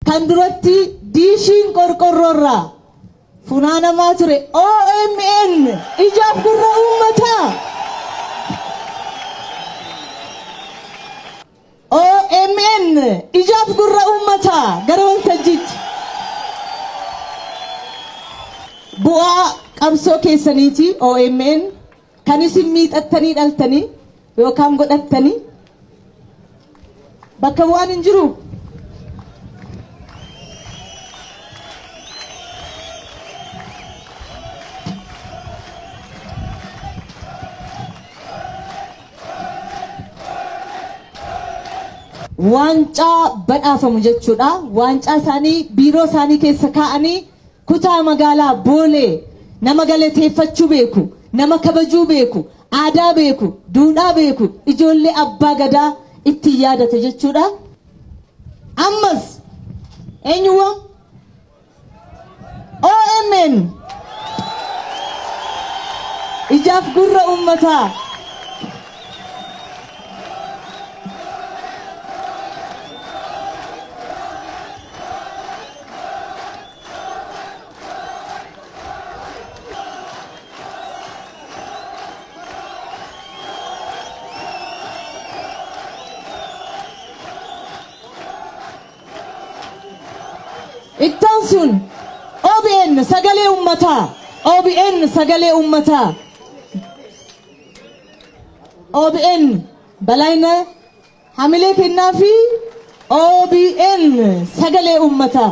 Kanduratti diishiin qorqorroorraa funaanamaa ture OMN ijaaf gurra uummataa. OMN ijaaf gurra uummataa gara waltajjiitti. Bu'aa qabsoo keessaniiti OMN kan isin miixattanii dhaltanii yookaan godhattanii bakka waan hin jiru. Waancaa badhaafamu jechuudha. Waancaa isaanii biiroo isaanii keessa kaa'anii kutaa magaalaa Boolee nama galateeffachuu beeku, nama kabajuu beeku, aadaa beeku, duudhaa beeku, ijoollee abbaa gadaa itti yaadata jechuudha. Ammas eenyuwwan OMN ijaaf gurra uummataa. Ittansun OBN sagalee uummataa. OBN sagalee uummataa. OBN balayna hamilee kennaa fi OBN sagalee uummataa.